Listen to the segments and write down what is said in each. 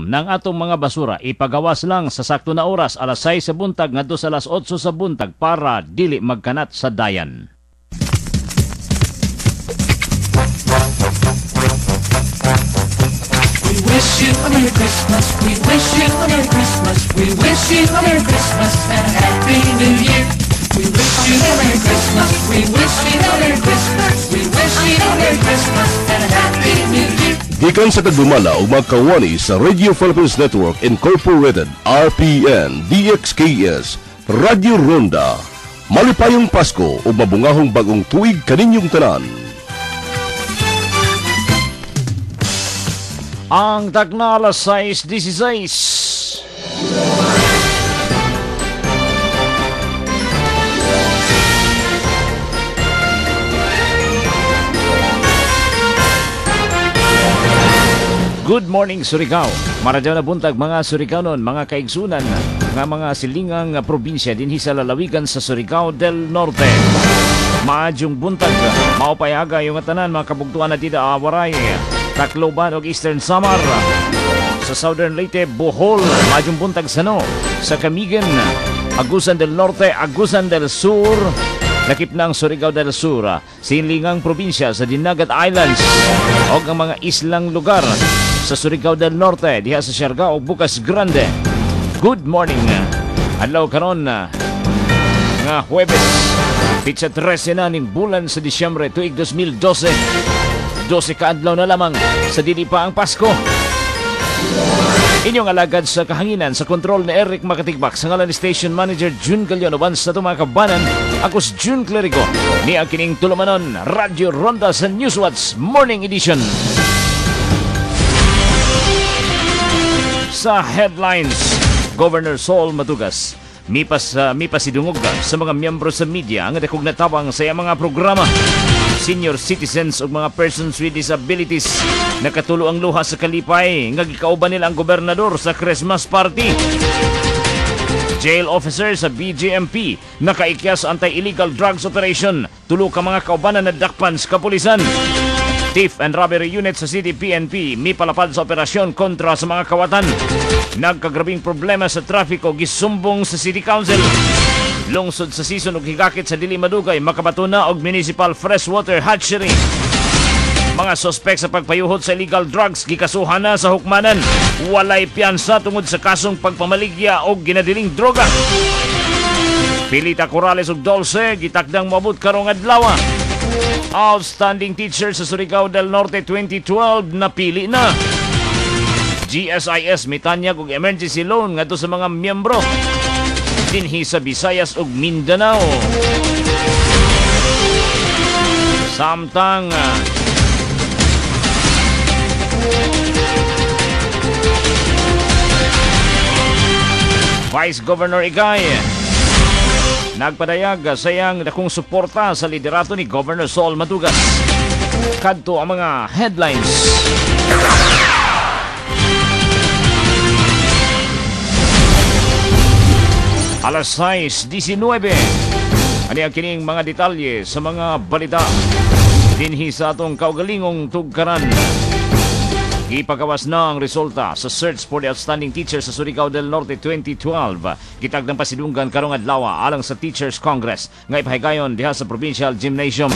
ng atong mga basura ipagawas lang sa sakto na oras alas 6 sa buntag ngadto sa alas 8 sa buntag para dili magkanat sa dayan. We wish you a Merry Christmas. We wish you a Merry Christmas. We wish you a Merry Christmas and a Happy New Year. We wish you a Merry Christmas. We wish you a Merry Christmas. We wish you a Merry Christmas and a Happy New Year. Gikan sa tagdumala o magkawani sa Radio Philippines Network Incorporated, RPN, DXKS, Radio Ronda. Malipayong Pasko o mabungahong bagong tuig kaninyong tanan. Ang tagna alas 6:16. Good morning, Surigao. Maradyaw na buntag mga Surigaonon, mga kaigsunan, mga silingang probinsya dinhi sa lalawigan sa Surigao del Norte. Maadyong buntag, maupayaga yung tanan mga kabugtuan na dida Awaray, Tacloban o Eastern Samar. Sa Southern Leyte, Bohol, maadyong buntag Sano. Sa Camigan, Agusan del Norte, Agusan del Sur, lakip ng Surigao del Sur, silingang probinsya sa Dinagat Islands o ang mga islang lugar sa Surigao del Norte, diha sa Siargao o Bukas Grande. Good morning. Adlaw karon nga Huwebes, pitsa 13 na ning bulan sa Disyembre tuig 2012. 12 ka adlaw na lamang sa dili pa ang Pasko. Inyong alagad sa kahanginan sa kontrol ni Eric Makatigbak sa ngalan ni Station Manager June Galion uban sa mga kabanan. Ako si June Clerigo ni ang kining tulumanon Radio Ronda sa Newswatch Morning Edition. Sa headlines, Governor Sol Matugas mipasidungog sa mga miyembro sa media ang dakog natawang sa mga programa. Senior citizens o mga persons with disabilities nakatulo ang luha sa kalipay nga gikauban nila ang gobernador sa Christmas party. Jail officer sa BJMP nakaikyas anti-illegal drugs operation, tulo ka mga kaubanan na dakpan sa kapulisan. Thief and robbery unit sa City PNP mipalapad sa operasyon kontra sa mga kawatan. Nagkagrabing problema sa trafiko gisumbong sa City Council. Lungsod sa season og higakit sa dili madugay makabato na og municipal freshwater hatchery. Mga sospek sa pagpayuhot sa illegal drugs gikasuhan na sa hukmanan. Walay piyansa tungod sa kasong pagpamaligya og ginadiling droga. Pilita Corrales ug Dulce gitakdang moabot karong adlaw. Outstanding teacher sa Surigao del Norte 2012 napili na. GSIS mitanyag og emergency loan ngadto sa mga miyembro dinhi sa Visayas ug Mindanao. Samtang Vice Governor Igay nagpadayag sa iyang dakong suporta sa liderato ni Governor Sol Matugas. Kadto ang mga headlines. Alas 6:19. Ani ang kining mga detalye sa mga balita dinhi sa atong kaugalingong tugkaran. Ipagawas na ang resulta sa search for the outstanding teacher sa Surigao del Norte 2012. Gitagdang pasidunggan karong adlaw alang sa Teachers Congress nga ipahigayon diha sa Provincial Gymnasium.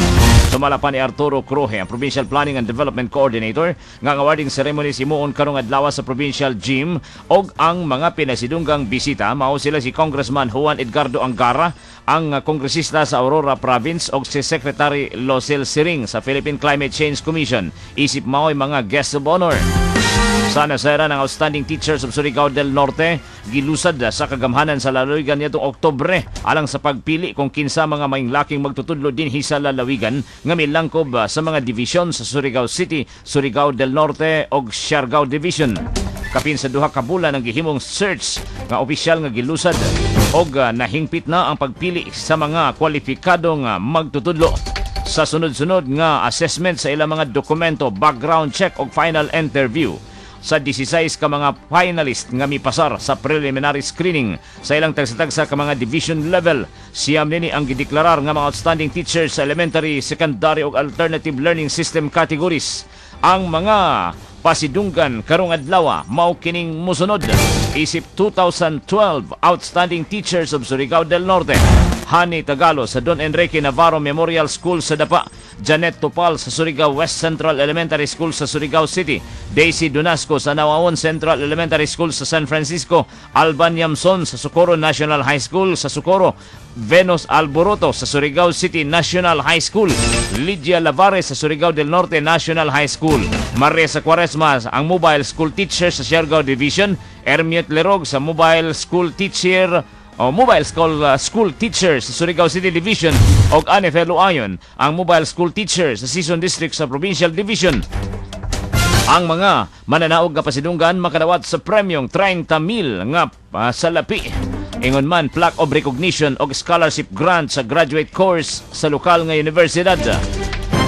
Sumala pa ni Arturo Croje, ang Provincial Planning and Development Coordinator, nga awarding ceremony simuon karong adlaw sa Provincial Gym og ang mga pinasidunggang bisita mao sila si Congressman Juan Edgardo Angara, ang kongresista sa Aurora Province og si Secretary Losel Siring sa Philippine Climate Change Commission. Isip mao'y mga guests of honor. Sa nasera ng outstanding teachers of Surigao del Norte, gilusad sa kagamhanan sa lalawigan nitong Oktubre alang sa pagpili kung kinsa mga mainglaking magtutudlo dinhi sa lalawigan nga milangkob sa mga division sa Surigao City, Surigao del Norte ug Siargao Division. Kapin sa duha ka bulan ang gihimong search nga opisyal nga gilusad og nahingpit na ang pagpili sa mga kwalipikadong magtutudlo. Sa sunod-sunod nga assessment sa ilang mga dokumento, background check o final interview. Sa 16 ka mga finalist nga mipasar sa preliminary screening sa ilang tagsa-tagsa ka mga division level. Siyam nini ang gideklarar nga mga outstanding teachers sa elementary, secondary o alternative learning system categories. Ang mga pasidunggan karong adlaw mao kining mosunod. Isip 2012 Outstanding Teachers of Surigao del Norte. Hani Tagalo sa Don Enrique Navarro Memorial School sa Dapa, Janet Tupal sa Surigao West Central Elementary School sa Surigao City, Daisy Donasco sa Nawawon Central Elementary School sa San Francisco, Alban Yamson sa Socorro National High School sa Socorro, Venus Alboroto sa Surigao City National High School, Lydia Lavares sa Surigao del Norte National High School, Maria sa Quaresma ang Mobile School Teacher sa Siargao Division, Ermiet Lerog sa Mobile School Teacher School Teacher sa Surigao City Division o Anne Felo Ayon ang Mobile School Teacher sa Season District sa Provincial Division. Ang mga mananaog nga pasidunggan makadawat sa premyong 30,000 nga salapi. Ingon man plaque of recognition o scholarship grant sa graduate course sa lokal nga universidad.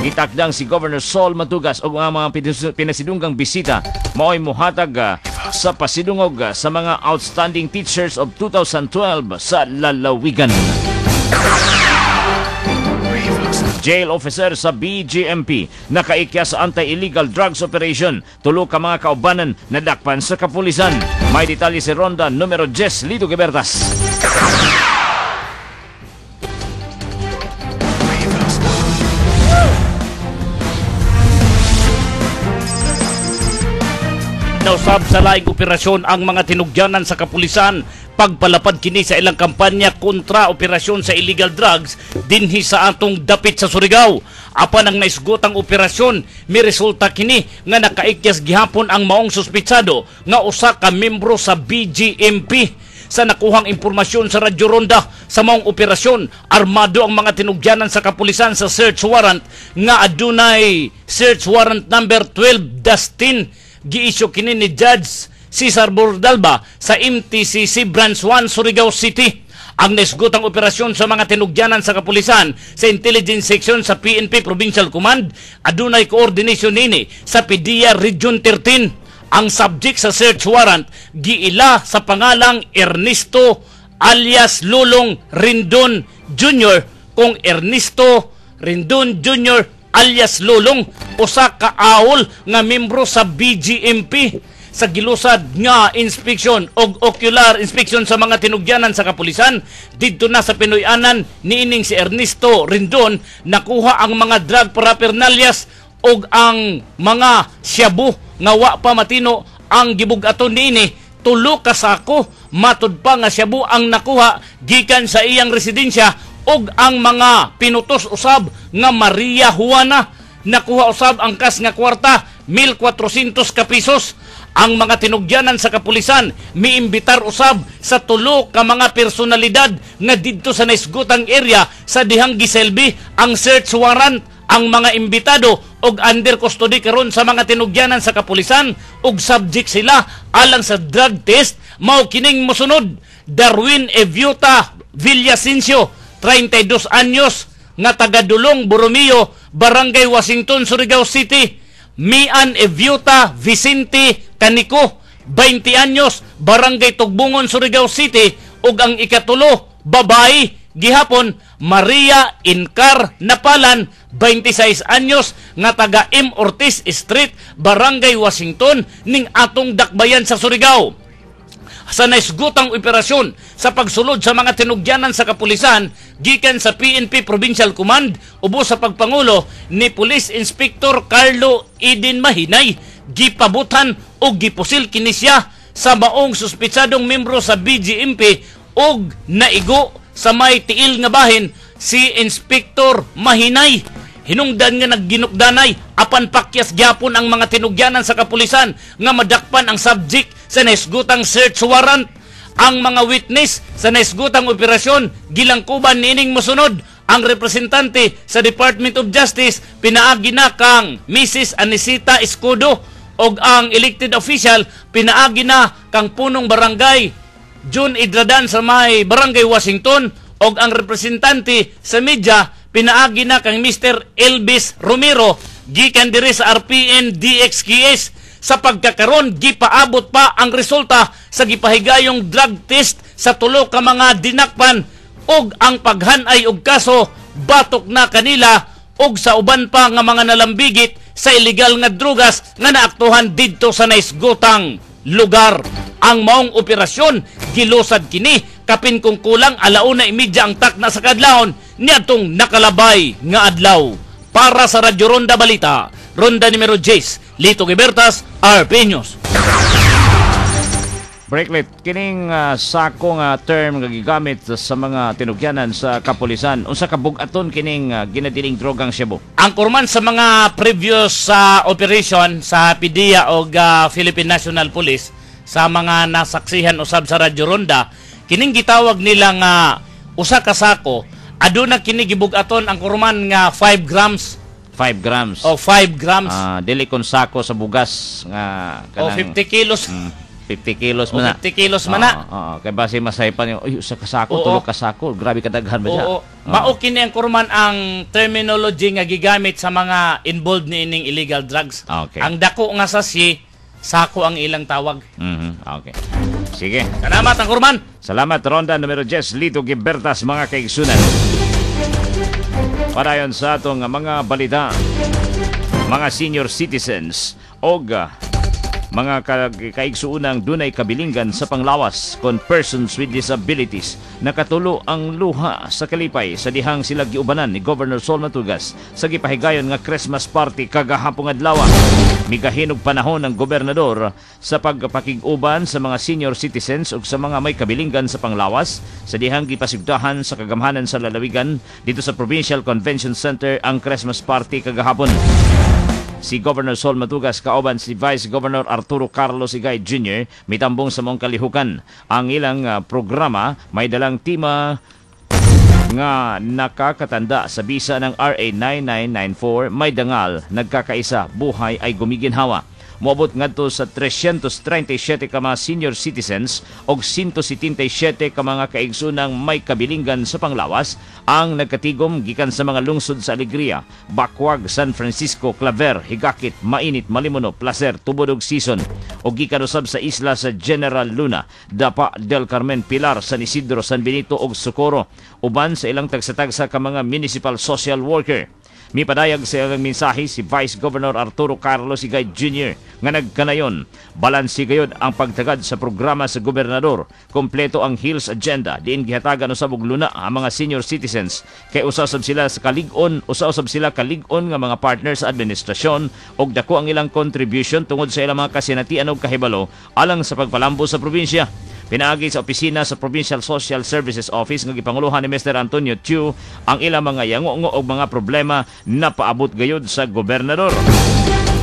Gitakdang si Governor Sol Matugas o ang mga pinasidunggang bisita mao'y muhatag sa pasidungog sa mga outstanding teachers of 2012 sa lalawigan. Jail officer sa BGMP nakaikya sa anti-illegal drugs operation. Tulo ka mga kaubanan nadakpan sa kapulisan. May detalye si Ronda numero 10 Lito Gebertas. Nausab sa laing operasyon ang mga tinugyanan sa kapulisan pagpalapad kini sa ilang kampanya kontra operasyon sa illegal drugs dinhi sa atong dapit sa Surigao. Apan ang naisgotang operasyon may resulta kini nga nakaikyas gihapon ang maong suspitsado nga usa ka membro sa BGMP. Sa nakuhang impormasyon sa Radyo Ronda, sa maong operasyon, armado ang mga tinugyanan sa kapulisan sa search warrant nga adunay search warrant number 12-10 giisyo kini ni Judge Cesar Bordalba sa MTCC Branch 1 Surigao City. Ang naisgotang operasyon sa mga tinugyanan sa kapulisan sa Intelligence Section sa PNP Provincial Command adunay coordination nini sa PDEA Region 13. Ang subject sa search warrant giila sa pangalang Ernesto alias Lulong Rindon Jr. Kung Ernesto Rindon Jr. alias Lulong, usa ka aol nga membro sa BGMP. Sa gilusad nga inspeksyon o ocular inspection sa mga tinugyanan sa kapulisan didto na sa Pinoy-anan niining si Ernesto Rindon nakuha ang mga drug paraphernalias o ang mga shabu nga wa pa matino ang gibug-aton niini. Tulo ka sako matud pa nga shabu ang nakuha gikan sa iyang residensya og ang mga pinutos usab nga Maria Juana. Nakuha usab ang kas nga kwarta 1,400 ka pesos. Ang mga tinugyanan sa kapulisan miimbitar usab sa tulo ka mga personalidad nga didto sa naisgutang area sa dihang giselbi ang search warrant. Ang mga imbitado og under custody karon sa mga tinugyanan sa kapulisan og subject sila alang sa drug test mao kining mosunod. Darwin Eviota Villasencio, 32 anyos, nga taga Dulong, Borromeo, Barangay Washington, Surigao City. Mian Eviota Vicente Canico, 20 anyos, Barangay Tugbungon, Surigao City. Ug ang ikatulo, babae, gihapon, Maria Incar Napalan, 26 anyos, nga taga M. Ortiz Street, Barangay Washington, ning atong dakbayan sa Surigao. Sa naisgutang operasyon sa pagsulod sa mga tinugyanan sa kapulisan gikan sa PNP Provincial Command ubos sa pagpangulo ni Police Inspector Carlo Eden Mahinay, gipabutan o gipusil kini siya sa maong suspitsadong membro sa BGMP og naigo sa may tiil nga bahin si Inspector Mahinay. Hinungdan nga nagginukdanay apan pakyas gyapon ang mga tinugyanan sa kapulisan nga madakpan ang subject sa naisgutang search warrant. Ang mga witness sa naisgutang operasyon gilangkuban niining mosunod. Ang representante sa Department of Justice pinaagi na kang Mrs. Anisita Escudo og ang elected official pinaagi na kang punong barangay June Idradan sa may Barangay Washington og ang representante sa media pinaagi na kang Mr. Elvis Romero gikan diri sa RPN DXQS. Sa pagkakaron gipaabot pa ang resulta sa gipahigayong drug test sa tulo ka mga dinakpan og ang paghanay og kaso batok na kanila og sa uban pa nga mga nalambigit sa illegal nga drugas nga naaktuhan didto sa naisgotang lugar. Ang maong operasyon gilusad kini kapin kung kulang 1:30 ang takna sa kadlawon niadtong nakalabay nga adlaw. Para sa Radyo Ronda Balita, Ronda numero 10, Lito Gibertas, RP News. Breaklet, kining sako nga term nga gigamit sa mga tinugyanan sa kapulisan. Unsa ka bug-aton kining ginadiling drogang Cebu? Ang kurman sa mga previous operation sa PDEA o Philippine National Police sa mga nasaksihan usab sa Radyo Ronda, kining gitawag nila nga usa ka sako, aduna kini gibug-aton ang kurman nga 5 grams. 5 grams. O 5 grams. Dili kon sako sa bugas nga O 50 kilos. 50 kilos O man na. 50 kilos man na. Kay base masaypan yung, usa ka sako, Oo. tulo ka sako, grabe kadaghan ba siya? Oo. Mao kini ang kurman ang terminology nga gigamit sa mga involved ni ining illegal drugs. Okay. Ang dako nga sasi, sako ang ilang tawag. Okay. Sige. Salamat ang kurman. Salamat, Ronda numero 10, Lito Gibertas, mga kaigsunan. Padayon sa atong mga balita, mga senior citizens o mga kaigsuunang dunay kabilinggan sa panglawas kon persons with disabilities nakatulo ang luha sa kalipay sa dihang sila giubanan ni Governor Sol Matugas sa gipahigayon nga Christmas party kagahapong adlaw. Migahinog panahon ng gobernador sa pagpakig-uban sa mga senior citizens ug sa mga may kabilinggan sa panglawas sa dihang gipasigdahan sa kagamhanan sa lalawigan dito sa Provincial Convention Center ang Christmas party kagahapon. Si Governor Sol Matugas kauban si Vice Governor Arturo Carlos Igay Jr. mitambong sa mong kalihukan. Ang ilang programa may dalang tema nga nakakatanda sa bisa ng RA 9994 may dangal nagkakaisa buhay ay gumiginhawa. Moabot ngadto sa 337 ka mga senior citizens o 177 ka mga kaigsunang may kabilinggan sa panglawas ang nagkatigom gikan sa mga lungsod sa Alegria, Bacuag, San Francisco, Claver, Higakit, Mainit, Malimono, Placer, Tubod ug Sison o gikan usab sa isla sa General Luna, Dapa, Del Carmen, Pilar, San Isidro, San Benito ug Socorro uban sa ilang tagsa-tagsa ka mga municipal social worker. Mipadayag sa ilang mensahe si Vice Governor Arturo Carlos Igay Jr. nga nagkanayon, balansi gayud ang pagtagad sa programa sa gobernador. Kompleto ang Hills Agenda, diin gihatagan usab og luna ang mga senior citizens kay usab sila kalig-on nga mga partners sa administrasyon og dako ang ilang contribution tungod sa ilang mga kasinatian og kahibalo alang sa pagpalambo sa probinsya. Pinaagi sa opisina sa Provincial Social Services Office nga gipanguluhan ni Mr. Antonio Chiu ang ilang mga yango-ngo og mga problema na paabot gayud sa gobernador.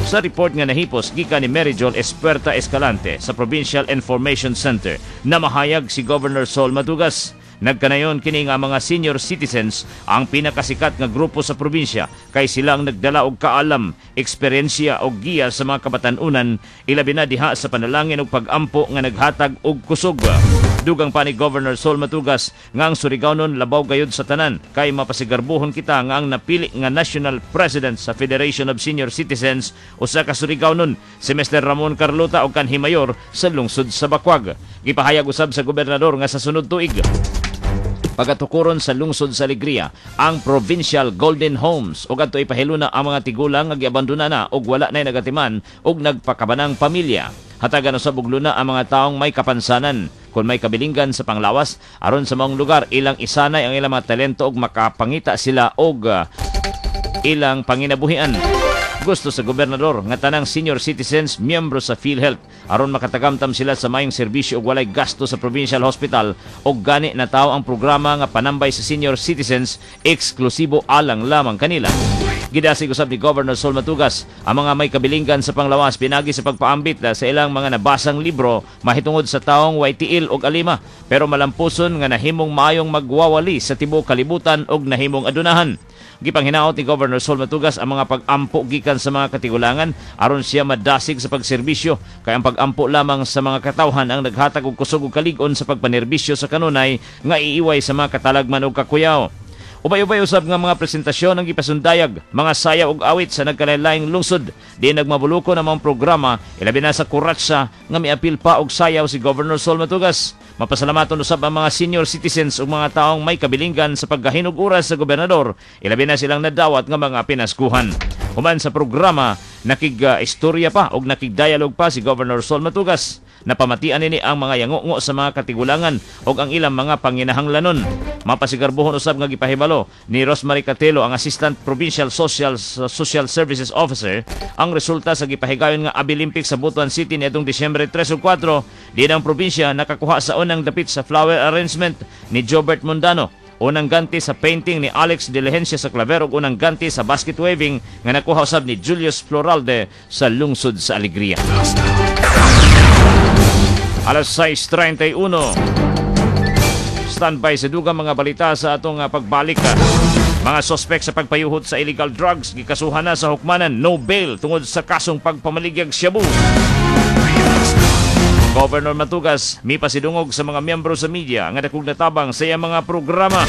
Sa report nga nahipos gikan ni Mary Joel Espuerta Escalante sa Provincial Information Center na mahayag si Governor Sol Matugas. Nagkanayon kini nga mga senior citizens ang pinakasikat nga grupo sa probinsya kay sila ang nagdala og kaalam, eksperyensya o giya sa mga kabatanunan ilabi na diha sa panalangin og pag-ampo nga naghatag og kusog. Dugang pa ni Governor Sol Matugas nga ang Surigao-non labaw gayud sa tanan kay mapasigarbuhon kita nga ang napili nga National President sa Federation of Senior Citizens usa ka Surigao-non si Mr. Ramon Carlota og kanhi mayor sa lungsod sa Bacuag. Gipahayag usab sa gobernador nga sa sunod tuig pagatukuron sa lungsod sa Alegria ang Provincial Golden Homes ug adto ipahiluna ang mga tigulang nga giabandona na ug wala nay nagatiman ug nagpakabanang pamilya. Hatagan usab og luna ang mga taong may kapansanan kung may kabilinggan sa panglawas aron sa maong lugar ilang isanay ang ilang mga talento ug makapangita sila og ilang panginabuhian. Gusto sa gobernador nga tanang senior citizens miyembro sa PhilHealth aron makatagamtam sila sa mayong serbisyo ug walay gasto sa provincial hospital ug gani na tawo ang programa nga panambay sa senior citizens eksklusibo alang lamang kanila. Gidasig usab ni Governor Sol Matugas ang mga may kabilinggan sa panglawas pinagi sa pagpaambit sa ilang mga nabasang libro mahitungod sa taong way tiil og alima pero malampuson nga nahimong maayong magwawali sa tibuok kalibutan og nahimong adunahan. Gipanghinaot ni Governor Sol Matugas ang mga pag-ampo gikan sa mga katigulangan aron siya madasig sa pagserbisyo kay ang pag-ampo lamang sa mga katawhan ang naghatag og kusog ug kalig-on sa pagpanerbisyo sa kanunay nga iiway sa mga katalagman ug kakuyaw. Ubay-ubay usab nga mga presentasyon ang gipasundayag, mga sayaw ug awit sa nagkalain-laing lungsod. Di nagmabuluko na mga programa, ilabi na sa kuratsa nga miapil pa og sayaw si Governor Sol Matugas. Mapasalamaton usab ang mga senior citizens ug mga taong may kabilinggan sa paggahinog oras sa gobernador, ilabi na silang nadawat nga mga pinaskuhan. Human sa programa, nakig-istorya pa o nakig-dialogue pa si Governor Sol Matugas. Napamatian nini ang mga yangungo sa mga katigulangan o ang ilang mga panginahanglanon. Mapasigarbuhon usab nga gipahibalo ni Rosemary Catelo, ang Assistant Provincial Social Services Officer, ang resulta sa gipahigayon nga Abilimpic sa Butuan City niadtong Disyembre 3 ug 4. Di ang probinsya nakakuha sa unang dapit sa flower arrangement ni Jobert Mondano, unang ganti sa painting ni Alex Diligencia sa Claver ug unang ganti sa basket waving nga nakuha usab ni Julius Floralde sa lungsod sa Alegria. Alas 6:31. Standby sa dugang mga balita sa atong pagbalik. Mga sospek sa pagpayuhot sa illegal drugs gikasuhan na sa hukmanan, no bail tungod sa kasong pagpamaligyag shabu. Governor Matugas mipasidungog sa mga miyembro sa media nga dakog natabang sa iyang mga programa.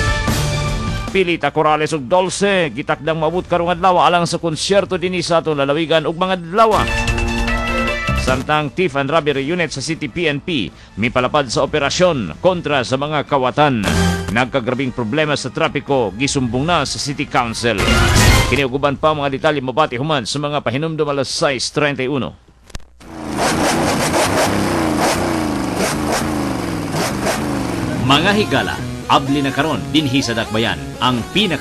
Pilit Corrales ug Dulce gitakdang maabot karong adlaw alang sa konsyerto dinhi sa atong lalawigan ug mga adlaw. Samtang Thief and Robbery Unit sa City PNP mipalapad sa operasyon kontra sa mga kawatan. Nagkagrabing problema sa trapiko gisumbong na sa City Council. Kiniuguban pa mga detalye mabati human sa mga pahinumdum alas 6:31. Mga higala, abli na karon dinhi sa dakbayan ang pinaka